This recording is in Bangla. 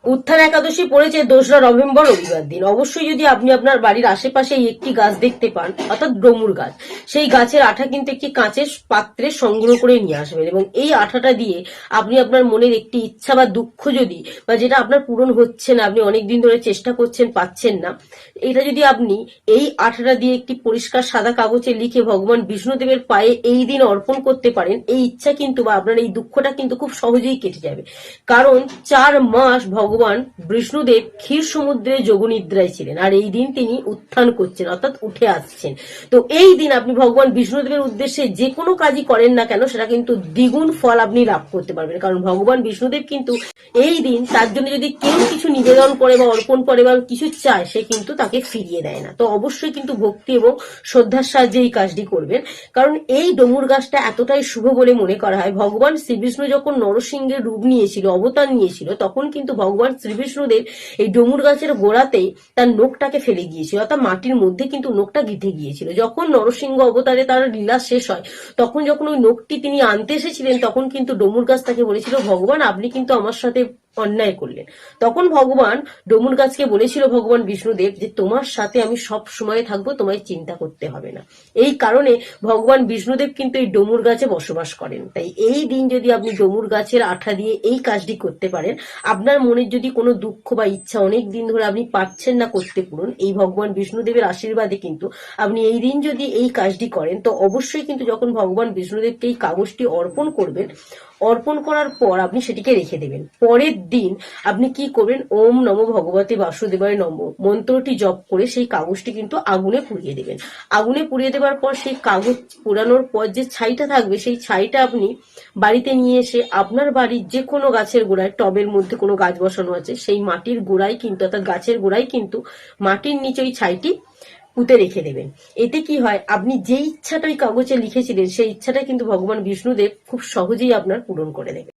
উত্থান একাদশী পড়েছে 2রা নভেম্বর রবিবার দিন। অবশ্যই যদি আপনি আপনার বাড়ির আশেপাশে একটি গাছ দেখতে পান, অর্থাৎ ডমুর গাছ, সেই গাছের আঠা কিন্তু একটি কাঁচের পাত্রে সংগ্রহ করে নিয়ে আসবেন এবং এই আঠাটা দিয়ে আপনি আপনার মনের একটি ইচ্ছা বা দুঃখ যদি বা যেটা আপনার পূরণ হচ্ছে না, আপনি অনেকদিন ধরে চেষ্টা করছেন পাচ্ছেন না, এটা যদি আপনি এই আঠাটা দিয়ে একটি পরিষ্কার সাদা কাগজে লিখে ভগবান বিষ্ণুদেবের পায়ে এই দিন অর্পণ করতে পারেন, এই ইচ্ছা কিন্তু বা আপনার এই দুঃখটা কিন্তু খুব সহজেই কেটে যাবে। কারণ 4 মাস ভগবান বিষ্ণুদেব ক্ষীর সমুদ্রে যোগনিদ্রায় ছিলেন আর এই দিন তিনি উত্থান করছেন, অর্থাৎ উঠে আসছেন। তো এই দিন আপনি ভগবান বিষ্ণুদেবের উদ্দেশ্যে যে কোনো কাজই করেন না কেন, সেটা কিন্তু দ্বিগুণ ফল আপনি লাভ করতে পারবেন। কারণ ভগবান বিষ্ণুদেব কিন্তু এই দিন তার জন্য যদি কেউ কিছু নিবেদন করে বা অর্পণ করে বা কিছু চায়, সে কিন্তু তাকে ফিরিয়ে দেয় না। তো অবশ্যই কিন্তু ভক্তি এবং শ্রদ্ধার সাহায্যে এই কাজটি করবেন। কারণ এই ডমুর গাছটা এতটাই শুভ বলে মনে করা হয়, ভগবান শ্রীবিষ্ণু যখন নরসিংহের রূপ নিয়েছিল, অবতার নিয়েছিল, তখন কিন্তু ভগবান শ্রীবিষ্ণুদেব এই ডমুর গাছের গোড়াতেই তার নোকটাকে ফেলে গিয়েছিল, অর্থাৎ মাটির মধ্যে কিন্তু নোকটা গেঁথে গিয়েছিল। যখন নরসিংহ অবতারে তার লীলা শেষ হয়, তখন যখন ওই নোকটি তিনি আনতে এসেছিলেন, তখন কিন্তু ডমুর গাছ তাকে বলেছিল, ভগবান আপনি কিন্তু আমার সাথে অন্যায় করলেন। তখন ভগবান ডমুর গাছকে বলেছিল ভগবান বিষ্ণুদেব যে তোমার সাথে আমি সব সময় থাকবো, তোমায় চিন্তা করতে হবে না। এই কারণে ভগবান বিষ্ণুদেব কিন্তু এই ডমুর গাছে বসবাস করেন। তাই এই দিন যদি আপনি ডমুর গাছের আঠা দিয়ে এই কাজটি করতে পারেন, আপনার মনের যদি কোনো দুঃখ বা ইচ্ছা অনেক দিন ধরে আপনি পাচ্ছেন না করতে পূরণ, এই ভগবান বিষ্ণুদেবের আশীর্বাদে কিন্তু আপনি এই দিন যদি এই কাজটি করেন, তো অবশ্যই কিন্তু যখন ভগবান বিষ্ণুদেবকে এই কাগজটি অর্পণ করবেন, অর্পণ করার পর আপনি সেটিকে রেখে দেবেন। পরের দিন আপনি কি করবেন, ওম নমো ভগবতে বাসুদেবায় নমঃ মন্ত্রটি জপ করে সেই কাগজটি কিন্তু আগুনে পুড়িয়ে দেবেন। আগুনে পুড়িয়ে দেওয়ার পর সেই কাগজ পোড়ানোর পর যে ছাইটা থাকবে, সেই ছাইটা আপনি বাড়িতে নিয়ে এসে আপনার বাড়ির যে কোনো গাছের গোড়ায়, টবের মধ্যে কোনো গাছ বসানো আছে সেই মাটির গোড়ায় কিন্তু, অর্থাৎ গাছের গোড়ায় কিন্তু মাটির নিচে ওই ছাইটি পুঁতে রেখে দেবেন। এতে কি হয়, আপনি যে ইচ্ছাটা ওই কাগজে লিখেছিলেন, সেই ইচ্ছাটা কিন্তু ভগবান বিষ্ণুদেব খুব সহজেই আপনার পূরণ করে দেবেন।